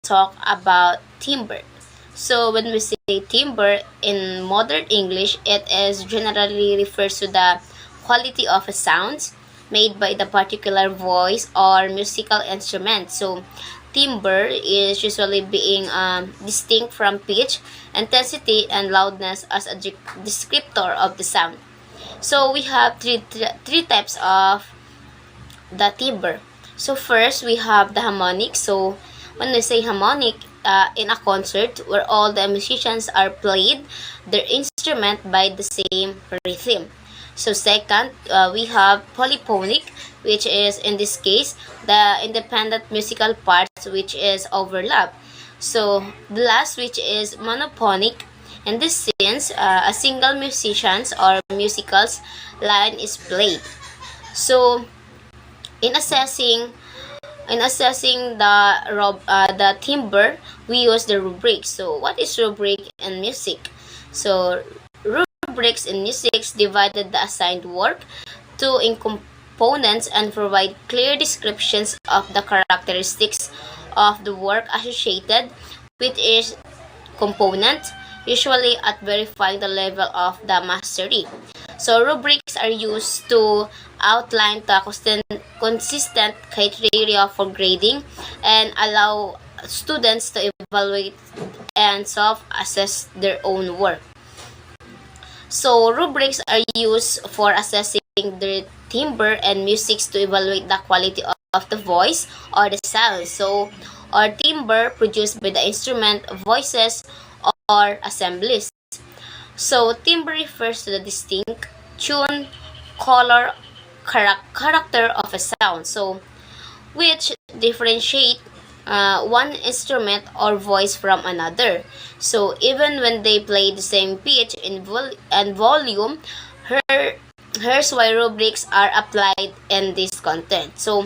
talk about timbre. So when we say timbre in modern English, it is generally refers to the quality of a sound made by the particular voice or musical instrument. So timbre is usually being distinct from pitch, intensity, and loudness as a descriptor of the sound. So we have three types of the timbre. So first we have the harmonic. So when we say harmonic in a concert where all the musicians are played their instrument by the same rhythm. So second, we have polyphonic, which is in this case the independent musical parts which is overlap. So the last which is monophonic. In this sense, a single musicians or musicals line is played. So in assessing the timbre, we use the rubrics. So what is rubric in music? So rubrics in music divided the assigned work to in components and provide clear descriptions of the characteristics of the work associated with each component, usually at verifying the level of the mastery. So rubrics are used to outline the consistent criteria for grading and allow students to evaluate and self-assess their own work. So rubrics are used for assessing the timbre and music to evaluate the quality of the voice or the sound. So or timbre produced by the instrument, voices, or assemblies. So timbre refers to the distinct tune, color, character of a sound. So which differentiate one instrument or voice from another. So even when they play the same pitch and volume, her here's why rubrics are applied in this content. So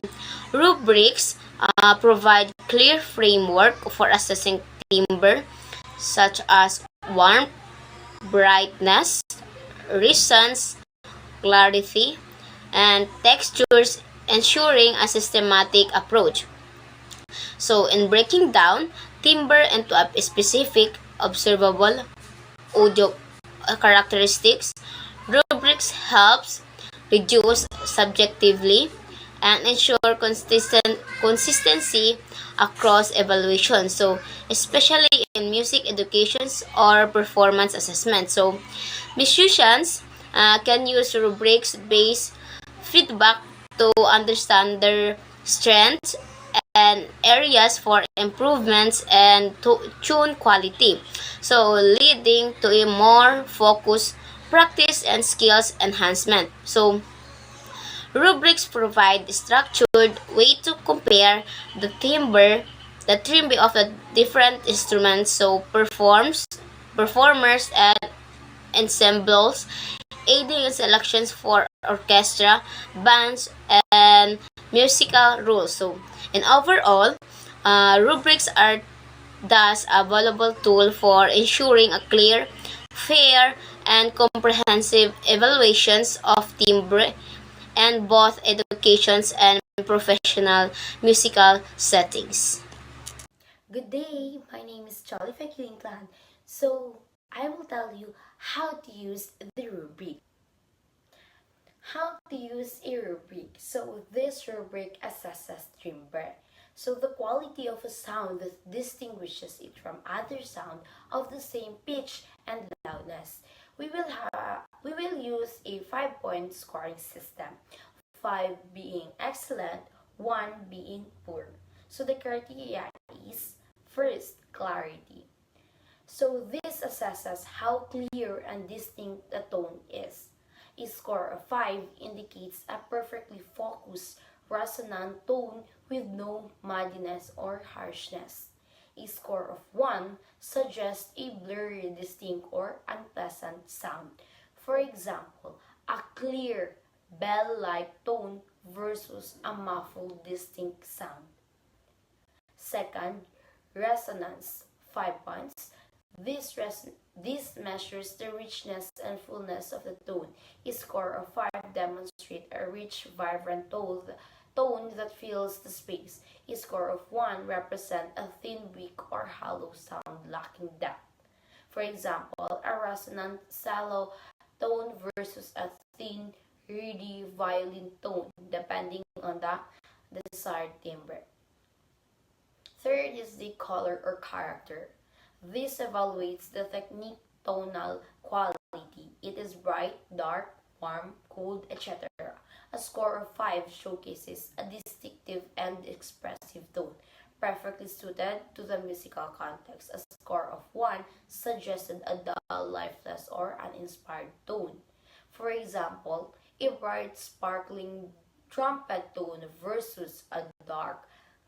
rubrics provide clear framework for assessing timbre, such as warmth, brightness, resonance, clarity, and textures, ensuring a systematic approach. So, in breaking down timbre into a specific, observable audio characteristics, rubrics helps reduce subjectively and ensure consistency across evaluation. So, especially in music educations or performance assessment. So, musicians can use rubrics-based feedback to understand their strengths and areas for improvements and to tune quality. So, leading to a more focused practice and skills enhancement. So, rubrics provide a structured way to compare the timbre of the different instruments, so performers and ensembles, aiding in selections for orchestra, bands, and musical rules. So, in overall, rubrics are thus a valuable tool for ensuring a clear, fair, and comprehensive evaluations of timbre and both educations and professional musical settings. Good day, my name is Jolly Fekiling. So, I will tell you how to use the rubric. How to use a rubric. So, this rubric assesses timbre. So, the quality of a sound that distinguishes it from other sound of the same pitch and loudness. We will use a 5-point scoring system. 5 being excellent, 1 being poor. So the criteria is first, clarity. So this assesses how clear and distinct the tone is. A score of 5 indicates a perfectly focused, resonant tone with no muddiness or harshness. A score of 1 suggests a blurry, distinct, or unpleasant sound. For example, a clear, bell-like tone versus a muffled, distinct sound. Second, resonance, 5 points. This measures the richness and fullness of the tone. A score of 5 demonstrates a rich, vibrant tone that fills the space. A score of 1 represents a thin, weak, or hollow sound lacking depth. For example, a resonant, shallow tone versus a thin, reedy violin tone, depending on the desired timbre. Third is the color or character. This evaluates the technique tonal quality. It is bright, dark, warm, cold, etc. A score of 5 showcases a distinctive and expressive tone, perfectly suited to the musical context. A score of 1 suggested a dull, lifeless, or uninspired tone. For example, a bright, sparkling trumpet tone versus a dark,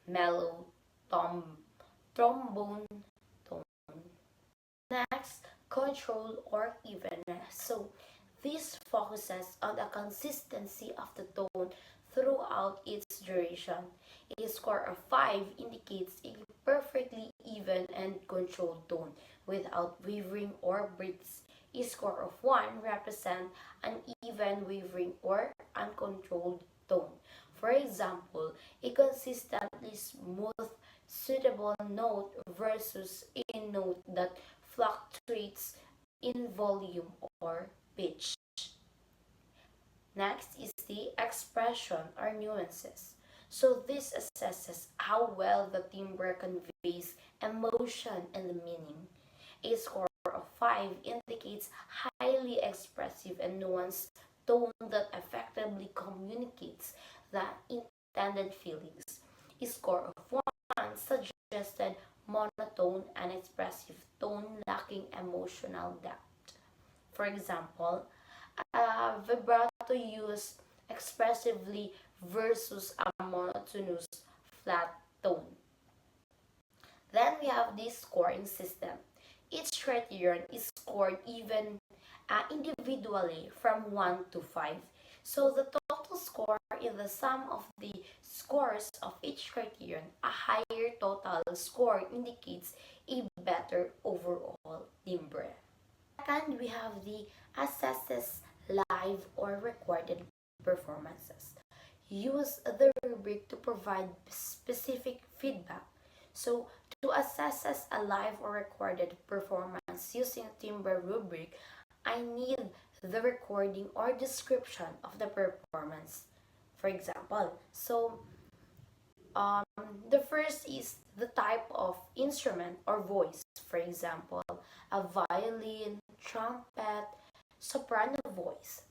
mellow trombone tone. Next, control or evenness. So, this focuses on the consistency of the tone throughout its duration. A score of 5 indicates a perfectly even and controlled tone without wavering or breaks. A score of 1 represents an even, wavering, or uncontrolled tone. For example, a consistently smooth, suitable note versus a note that fluctuates in volume or pitch. Next is the expression or nuances. So this assesses how well the timbre conveys emotion and meaning. A score of 5 indicates highly expressive and nuanced tone that effectively communicates the intended feelings. A score of 1 suggested monotone and expressive tone lacking emotional depth. For example, a vibrato used expressively versus a monotonous flat tone. Then we have this scoring system. Each criterion is scored individually from 1 to 5. So the total score is the sum of the scores of each criterion. A higher total score indicates a better overall timbre. Second, we have the assesses live or recorded performances. Use the rubric to provide specific feedback. So, to assess a live or recorded performance using Timbre rubric, I need the recording or description of the performance. For example, um, the first is the type of instrument or voice. For example, a violin, trumpet, soprano voice.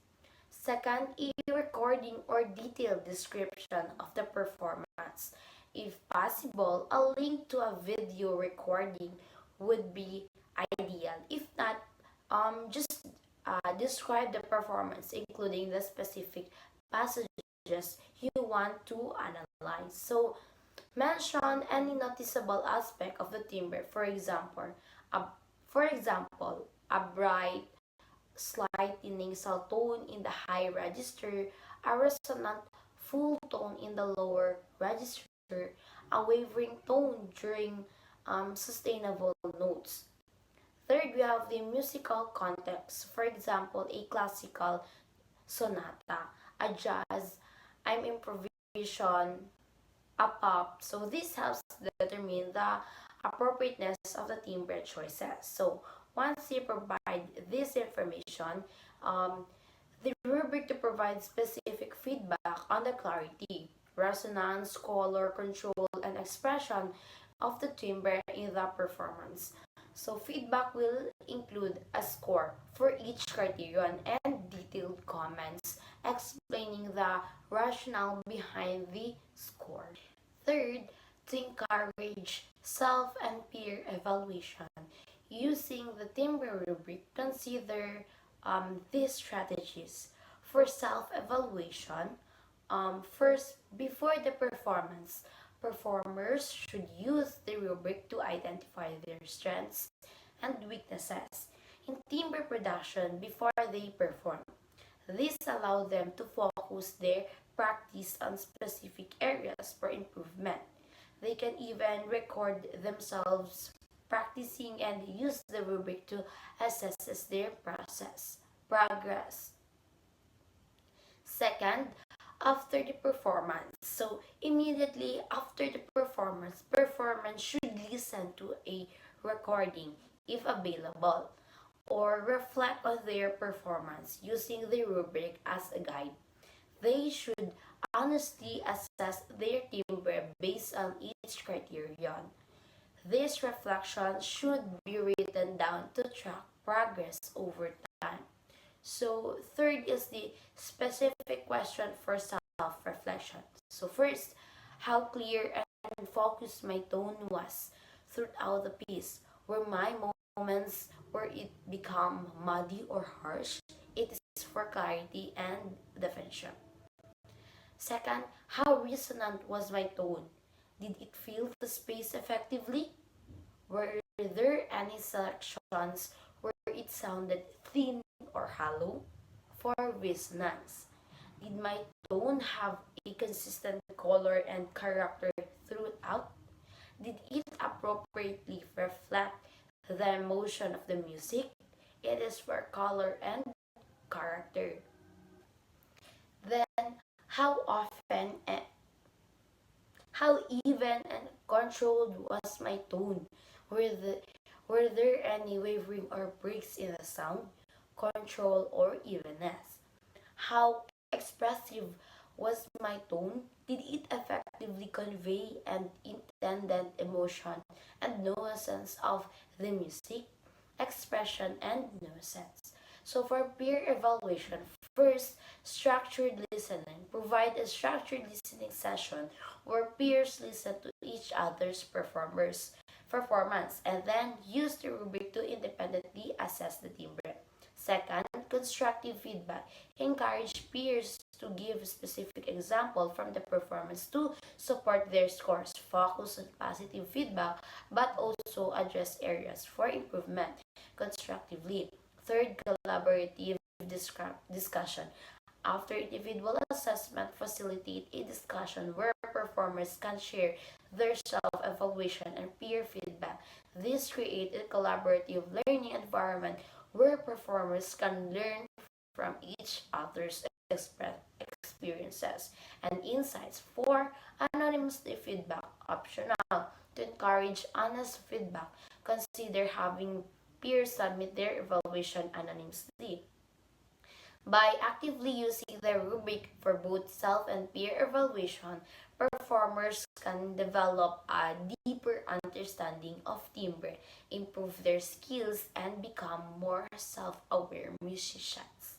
Second, a recording or detailed description of the performance. If possible, a link to a video recording would be ideal. If not, just describe the performance, including the specific passages you want to analyze. So, mention any noticeable aspect of the timbre. A, for example, a bright, slightly nasal tone in the high register, a resonant full tone in the lower register, a wavering tone during sustainable notes. Third, we have the musical context. For example, a classical sonata, a jazz, I'm improvisation, a pop. So this helps determine the appropriateness of the timbre choices. So once you provide this information, the rubric to provide specific feedback on the clarity, resonance, color, control, and expression of the timbre in the performance. So feedback will include a score for each criterion and detailed comments explaining the rationale behind the score. Third, to encourage self and peer evaluation. Using the Timbre rubric, consider these strategies. For self-evaluation, first, before the performance, performers should use the rubric to identify their strengths and weaknesses in timbre production before they perform. This allows them to focus their practice on specific areas for improvement. They can even record themselves practicing and use the rubric to assess their progress. Second, after the performance. So immediately after the performance should listen to a recording if available or reflect on their performance using the rubric as a guide. They should honestly assess their timbre based on each criterion. This reflection should be written down to track progress over time. So, third is the specific question for self-reflection. So, first, how clear and focused my tone was throughout the piece. Were my moments where it become muddy or harsh? It is for clarity and definition. Second, how resonant was my tone? Did it fill the space effectively? Were there any sections where it sounded thin or hollow? For resonance, did my tone have a consistent color and character throughout? Did it appropriately reflect the emotion of the music? It is for color and character. Then, how often and how even and controlled was my tone? Were, the, were there any wavering or breaks in the sound, control, or evenness? How expressive was my tone? Did it effectively convey an intended emotion and nuisance of the music, expression, and nuisance? So for peer evaluation, first, structured listening. Provide a structured listening session where peers listen to each other's performance and then use the rubric to independently assess the timbre. Second, constructive feedback. Encourage peers to give specific example from the performance to support their scores. Focus on positive feedback but also address areas for improvement constructively. Third, collaborative discussion. After individual assessment, facilitate a discussion where performers can share their self-evaluation and peer feedback. This creates a collaborative learning environment where performers can learn from each other's experiences and insights. For anonymous feedback, optional. To encourage honest feedback, consider having peers submit their evaluation anonymously. By actively using the rubric for both self and peer evaluation, performers can develop a deeper understanding of timbre, improve their skills, and become more self-aware musicians.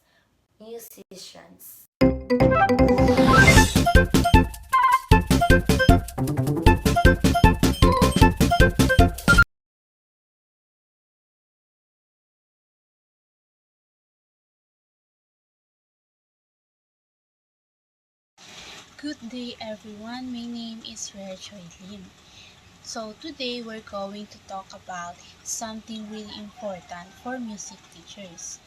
Good day everyone, my name is Rachel Lim. So today we're going to talk about something really important for music teachers,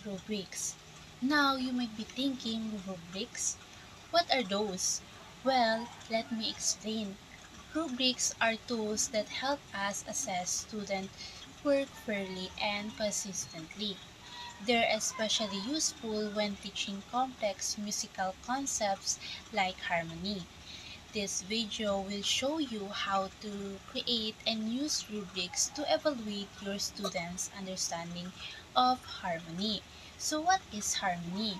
rubrics. Now you might be thinking, rubrics? What are those? Well, let me explain. Rubrics are tools that help us assess student work fairly and consistently. They're especially useful when teaching complex musical concepts like harmony. This video will show you how to create and use rubrics to evaluate your students' understanding of harmony. So what is harmony?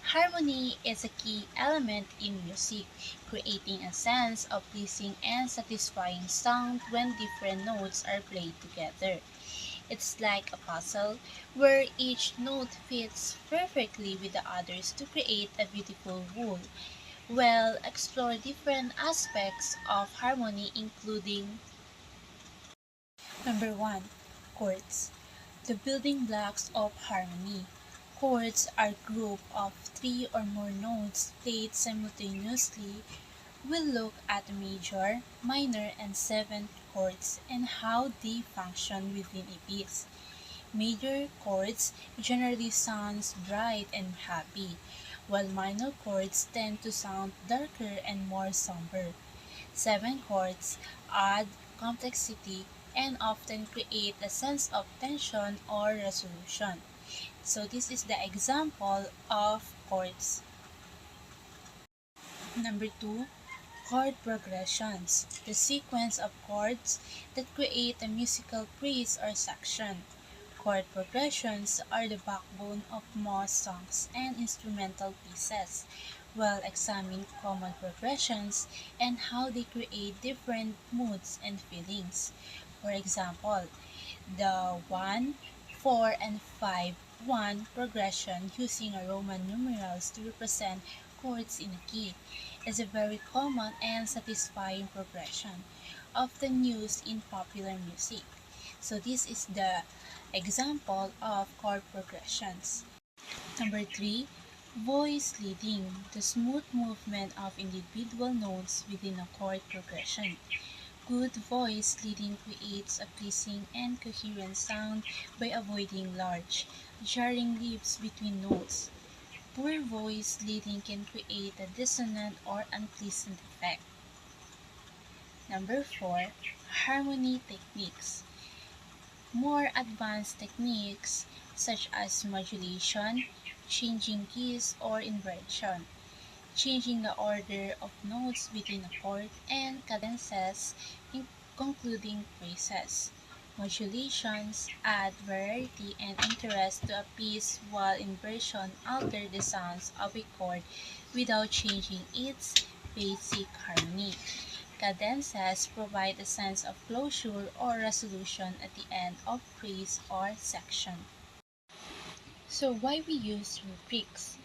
Harmony is a key element in music, creating a sense of pleasing and satisfying sound when different notes are played together. It's like a puzzle where each note fits perfectly with the others to create a beautiful whole. We'll explore different aspects of harmony including number 1, chords. The building blocks of harmony. Chords are a group of 3 or more notes played simultaneously. We'll look at major, minor, and seventh chords and how they function within a piece. Major chords generally sound bright and happy, while minor chords tend to sound darker and more somber. Seven chords add complexity and often create a sense of tension or resolution. So this is the example of chords. Number 2, chord progressions, the sequence of chords that create a musical phrase or section. Chord progressions are the backbone of most songs and instrumental pieces. We'll examine common progressions and how they create different moods and feelings. For example, the 1, 4, and 5 1 progression using a Roman numerals to represent chords in a key is a very common and satisfying progression, often used in popular music. So this is the example of chord progressions. Number 3, voice leading, the smooth movement of individual notes within a chord progression. Good voice leading creates a pleasing and coherent sound by avoiding large, jarring leaps between notes. Poor voice leading can create a dissonant or unpleasant effect. Number 4, harmony techniques. More advanced techniques such as modulation, changing keys or inversion, changing the order of notes within a chord, and cadences, concluding phrases. Modulations add variety and interest to a piece while inversion alter the sounds of a chord without changing its basic harmony. Cadences provide a sense of closure or resolution at the end of phrase or section. So why we use rubrics?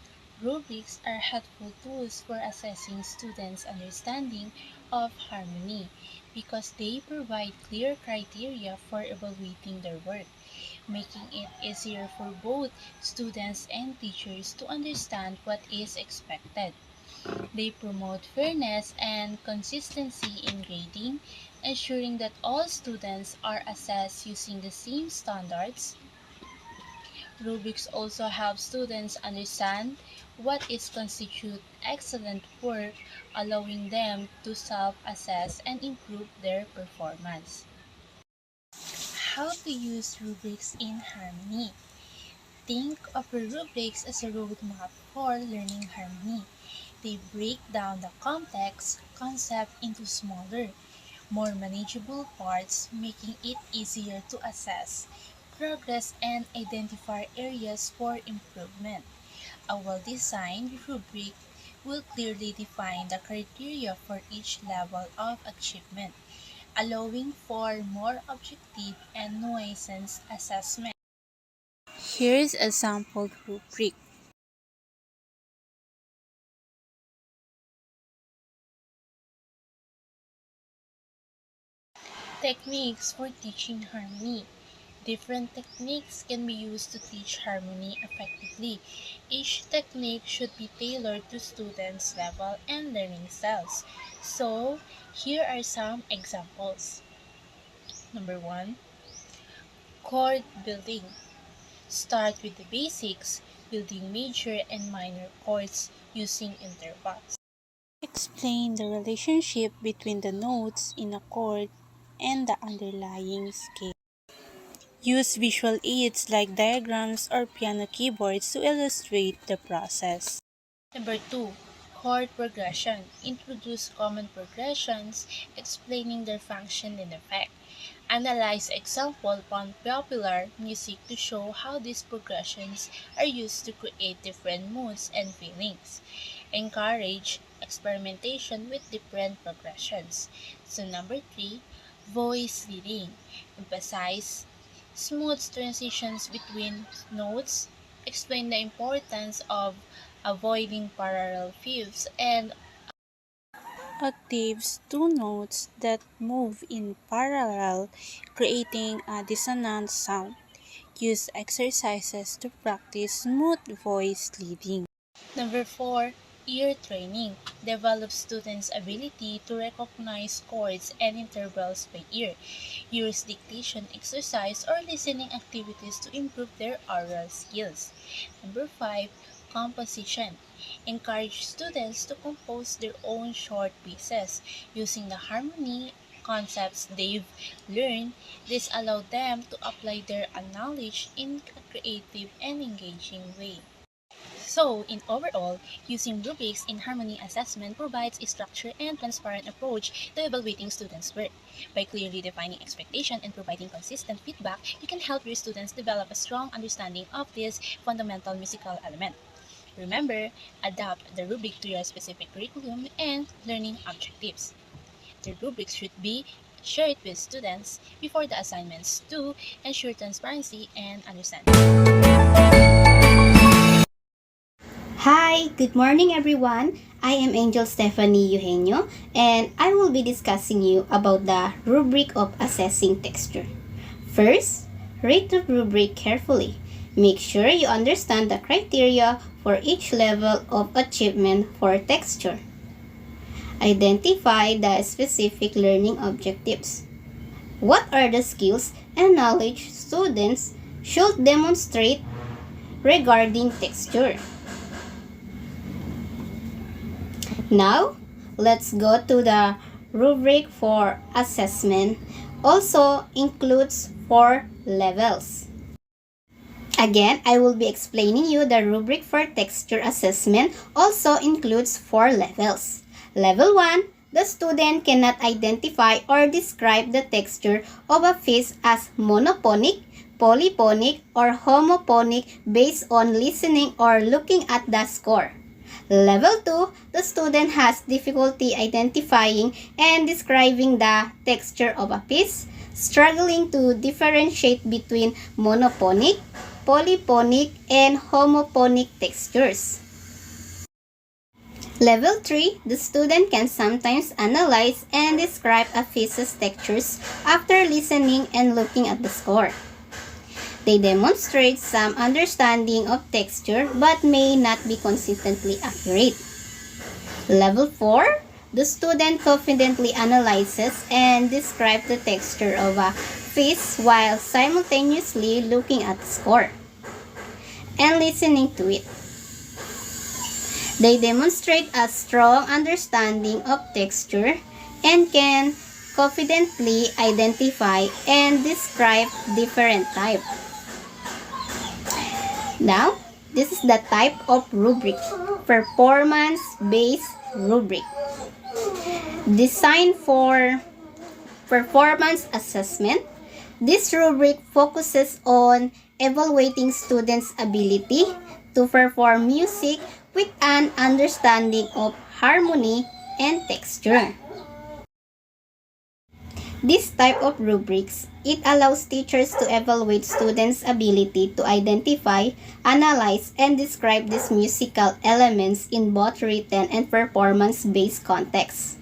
Rubrics are helpful tools for assessing students' understanding of harmony because they provide clear criteria for evaluating their work, making it easier for both students and teachers to understand what is expected. They promote fairness and consistency in grading, ensuring that all students are assessed using the same standards. Rubrics also help students understand what is constitute excellent work, allowing them to self-assess and improve their performance. How to use rubrics in harmony. Think of the rubrics as a roadmap for learning harmony. They break down the complex concept into smaller, more manageable parts, making it easier to assess progress and identify areas for improvement. A well-designed rubric will clearly define the criteria for each level of achievement, allowing for more objective and nuanced assessment. Here's a sample rubric. Techniques for teaching harmony. Different techniques can be used to teach harmony effectively. Each technique should be tailored to students' level and learning styles. So, here are some examples. Number 1, chord building. Start with the basics, building major and minor chords using intervals. Explain the relationship between the notes in a chord and the underlying scale. Use visual aids like diagrams or piano keyboards to illustrate the process. Number 2, chord progression. Introduce common progressions, explaining their function and effect. Analyze example from popular music to show how these progressions are used to create different moods and feelings. Encourage experimentation with different progressions. So number 3, voice leading. Emphasize smooth transitions between notes, explain the importance of avoiding parallel fifths and octaves, two notes that move in parallel, creating a dissonant sound. Use exercises to practice smooth voice leading. Number 4, ear training. Develops students' ability to recognize chords and intervals by ear. Use dictation exercise or listening activities to improve their oral skills. Number 5, composition. Encourage students to compose their own short pieces using the harmony concepts they've learned. This allows them to apply their knowledge in a creative and engaging way. So, in overall, using rubrics in harmony assessment provides a structured and transparent approach to evaluating students' work. By clearly defining expectation and providing consistent feedback, you can help your students develop a strong understanding of this fundamental musical element. Remember, adapt the rubric to your specific curriculum and learning objectives. The rubrics should be shared with students before the assignments to ensure transparency and understanding. Hi, good morning everyone. I am Angel Stephanie Eugenio and I will be discussing you about the rubric of assessing texture. First, read the rubric carefully. Make sure you understand the criteria for each level of achievement for texture. Identify the specific learning objectives. What are the skills and knowledge students should demonstrate regarding texture? Now, let's go to the rubric for assessment. Also includes 4 levels. Again, I will be explaining you the rubric for texture assessment also includes 4 levels. Level 1, the student cannot identify or describe the texture of a piece as monophonic, polyphonic, or homophonic based on listening or looking at the score. Level 2, the student has difficulty identifying and describing the texture of a piece, struggling to differentiate between monophonic, polyphonic, and homophonic textures. Level 3, the student can sometimes analyze and describe a piece's textures after listening and looking at the score. They demonstrate some understanding of texture but may not be consistently accurate. Level 4, the student confidently analyzes and describes the texture of a piece while simultaneously looking at the score and listening to it. They demonstrate a strong understanding of texture and can confidently identify and describe different types. Now, this is the type of rubric, performance-based rubric. Designed for performance assessment, this rubric focuses on evaluating students' ability to perform music with an understanding of harmony and texture. This type of rubrics, it allows teachers to evaluate students' ability to identify, analyze, and describe these musical elements in both written and performance-based contexts.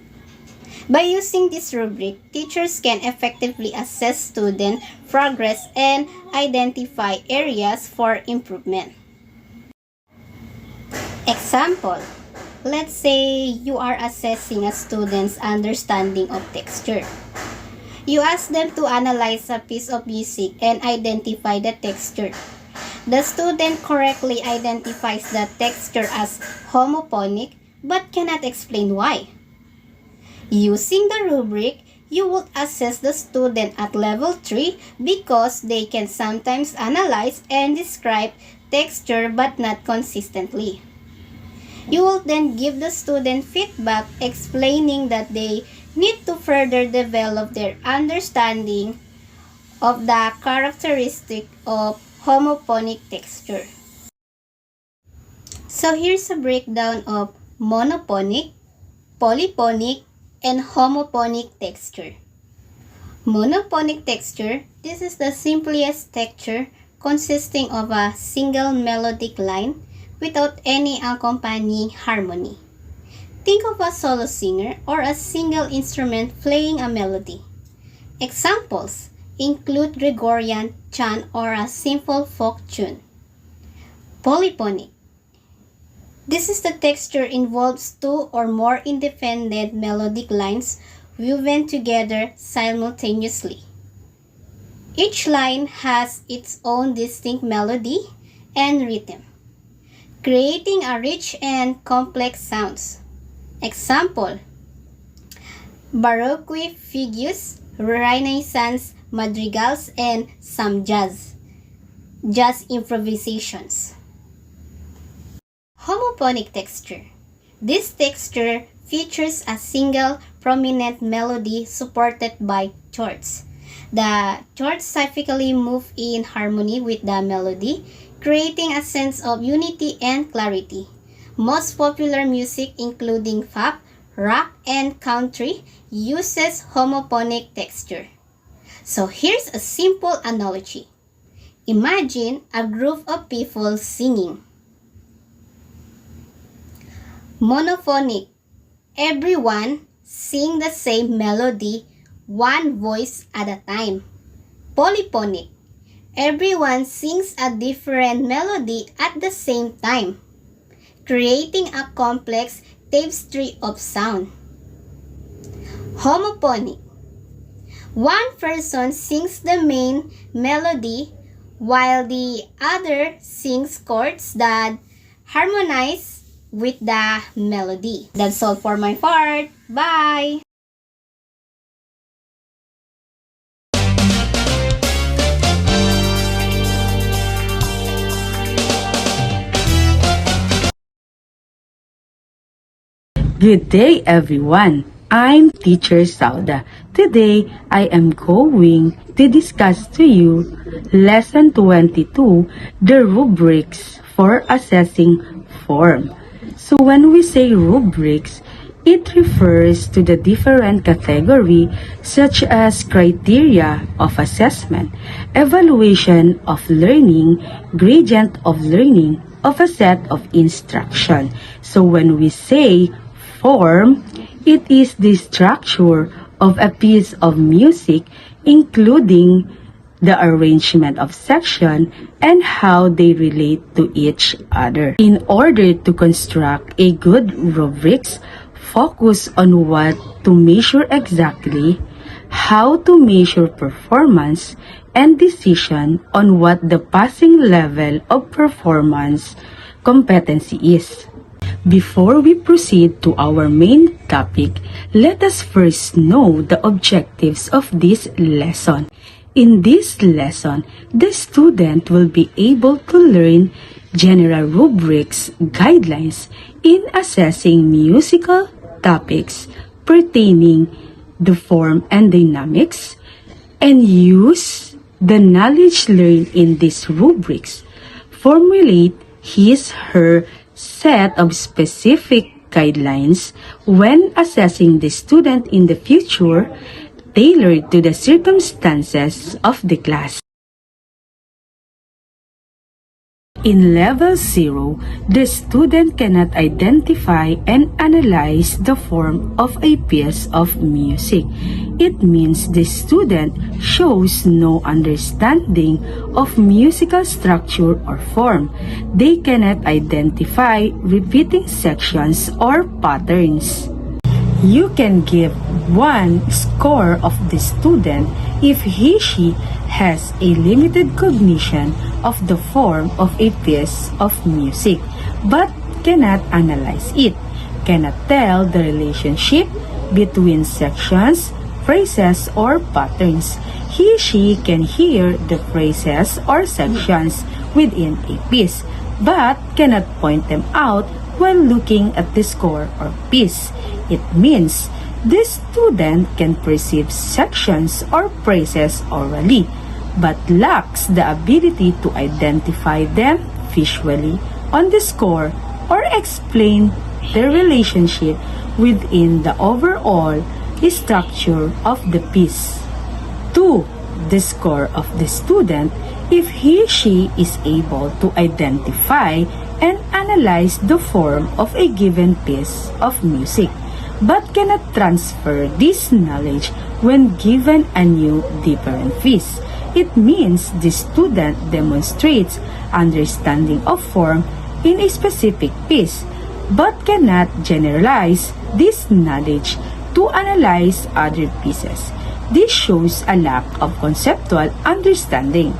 By using this rubric, teachers can effectively assess student progress and identify areas for improvement. Example, let's say you are assessing a student's understanding of texture. You ask them to analyze a piece of music and identify the texture. The student correctly identifies the texture as homophonic but cannot explain why. Using the rubric, you would assess the student at level 3 because they can sometimes analyze and describe texture but not consistently. You will then give the student feedback explaining that they need to further develop their understanding of the characteristic of homophonic texture. So here's a breakdown of monophonic, polyphonic, and homophonic texture. Monophonic texture, this is the simplest texture consisting of a single melodic line without any accompanying harmony. Think of a solo singer or a single instrument playing a melody. Examples include Gregorian chant or a simple folk tune. Polyphonic. This is the texture involves 2 or more independent melodic lines woven together simultaneously. Each line has its own distinct melody and rhythm, creating a rich and complex sounds. Example, Baroque fugues, Renaissance madrigals, and some jazz improvisations. Homophonic texture. This texture features a single prominent melody supported by chords. The chords typically move in harmony with the melody, creating a sense of unity and clarity. Most popular music, including pop, rock, and country, uses homophonic texture. So here's a simple analogy. Imagine a group of people singing. Monophonic. Everyone sing the same melody, one voice at a time. Polyphonic. Everyone sings a different melody at the same time, creating a complex tapestry of sound. Homophonic. One person sings the main melody while the other sings chords that harmonize with the melody. That's all for my part. Bye! Good day, everyone. I'm Teacher Sauda. Today, I am going to discuss to you Lesson 22, the rubrics for assessing form. So when we say rubrics, it refers to the different category such as criteria of assessment, evaluation of learning, gradient of learning of a set of instruction. So when we say form, it is the structure of a piece of music, including the arrangement of section and how they relate to each other. In order to construct a good rubrics, focus on what to measure exactly, how to measure performance, and decision on what the passing level of performance competency is. Before we proceed to our main topic, let us first know the objectives of this lesson. In this lesson, the student will be able to learn general rubrics guidelines in assessing musical topics pertaining the form and dynamics, and use the knowledge learned in these rubrics, formulate his/her set of specific guidelines when assessing the student in the future, tailored to the circumstances of the class. In Level 0, the student cannot identify and analyze the form of a piece of music. It means the student shows no understanding of musical structure or form. They cannot identify repeating sections or patterns. You can give one score of the student if he/she has a limited cognition of the form of a piece of music, but cannot analyze it, cannot tell the relationship between sections, phrases, or patterns. He/she can hear the phrases or sections within a piece, but cannot point them out when looking at the score or piece. It means the student can perceive sections or phrases orally, but lacks the ability to identify them visually on the score or explain their relationship within the overall structure of the piece. 2. The score of the student if he/she is able to identify and analyze the form of a given piece of music, but cannot transfer this knowledge when given a new different piece. It means the student demonstrates understanding of form in a specific piece, but cannot generalize this knowledge to analyze other pieces. This shows a lack of conceptual understanding.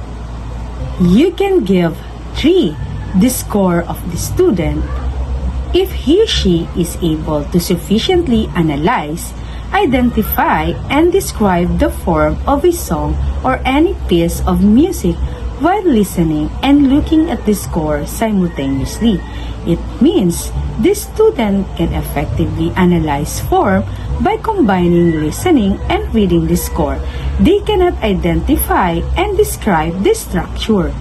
You can give 3 the score of the student if he/she is able to sufficiently analyze, identify, and describe the form of a song or any piece of music while listening and looking at the score simultaneously. It means the student can effectively analyze form by combining listening and reading the score. They cannot identify and describe the structure.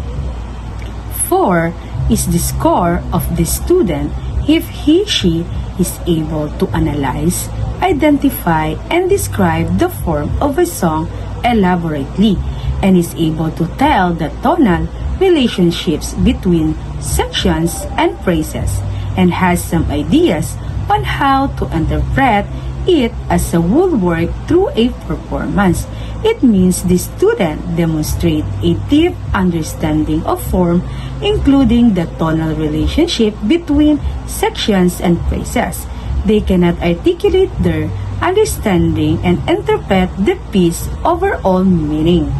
4 is the score of the student if he/she is able to analyze, identify, and describe the form of a song elaborately and is able to tell the tonal relationships between sections and phrases and has some ideas on how to interpret it as a whole work through a performance. It means the student demonstrate a deep understanding of form, including the tonal relationship between sections and phrases. They cannot articulate their understanding and interpret the piece overall meaning.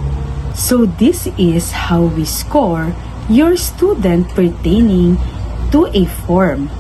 So this is how we score your student pertaining to a form.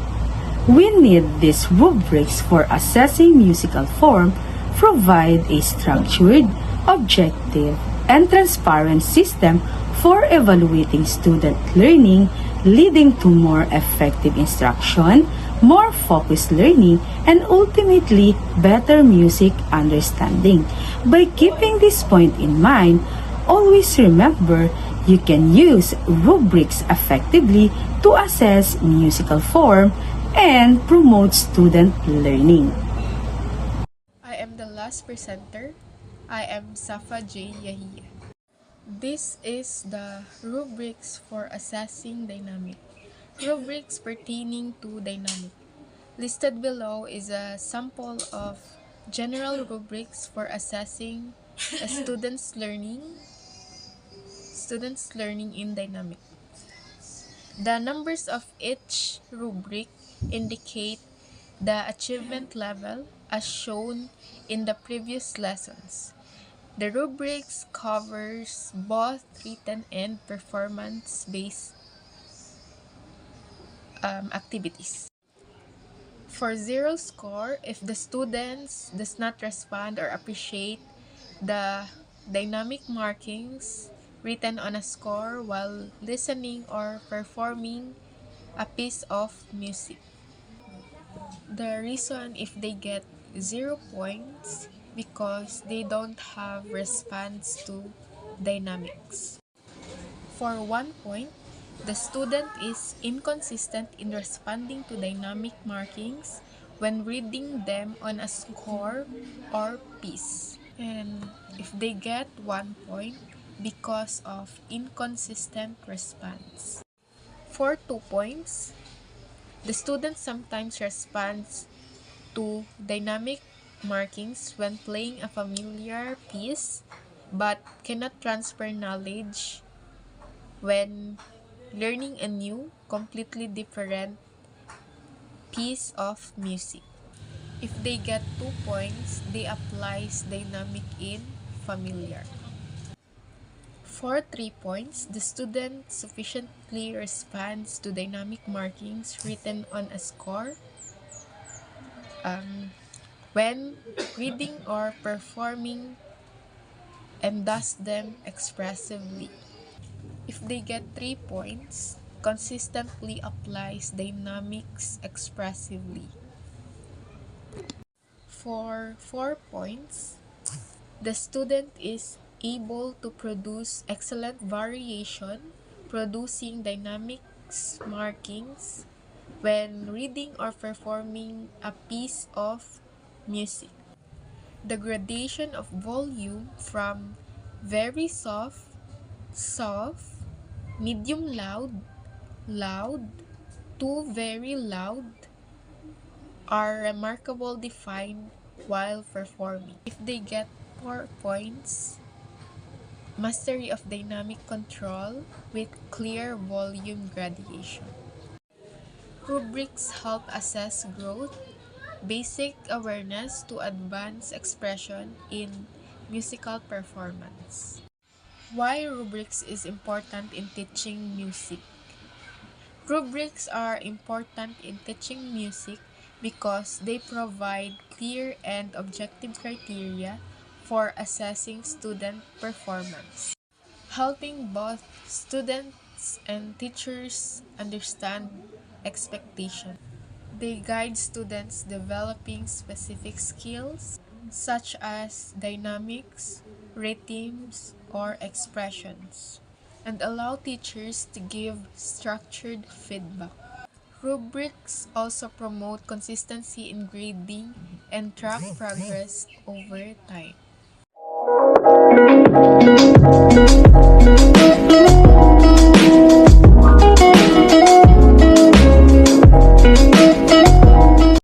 We need these rubrics for assessing musical form, provide a structured, objective, and transparent system for evaluating student learning, leading to more effective instruction, more focused learning, and ultimately better music understanding. By keeping this point in mind, always remember you can use rubrics effectively to assess musical form and promote student learning. I am the last presenter. I am Safa J. Yahia. This is the rubrics for assessing dynamic. Rubrics pertaining to dynamic. Listed below is a sample of general rubrics for assessing a students' learning in dynamic. The numbers of each rubric indicate the achievement level as shown in the previous lessons. The rubrics covers both written and performance-based activities. For zero score, if the students does not respond or appreciate the dynamic markings written on a score while listening or performing a piece of music. The reason if they get 0 points because they don't have response to dynamics. For 1 point, the student is inconsistent in responding to dynamic markings when reading them on a score or piece. And if they get 1 point because of inconsistent response. For 2 points, the student sometimes responds to dynamic markings when playing a familiar piece but cannot transfer knowledge when learning a new, completely different piece of music. If they get 2 points, they applies dynamic in familiar. For 3 points, the student sufficiently responds to dynamic markings written on a score when reading or performing and does them expressively. If they get 3 points, consistently applies dynamics expressively. For 4 points, the student is able to produce excellent variation, producing dynamics markings when reading or performing a piece of music. The gradation of volume from very soft, medium loud to very loud are remarkable defined while performing. If they get 4 points, mastery of dynamic control with clear volume gradation. Rubrics help assess growth, basic awareness to advanced expression in musical performance. Why rubrics is important in teaching music? Rubrics are important in teaching music because they provide clear and objective criteria for assessing student performance, helping both students and teachers understand expectations. They guide students developing specific skills such as dynamics, rhythms, or expressions, and allow teachers to give structured feedback. Rubrics also promote consistency in grading and track progress over time.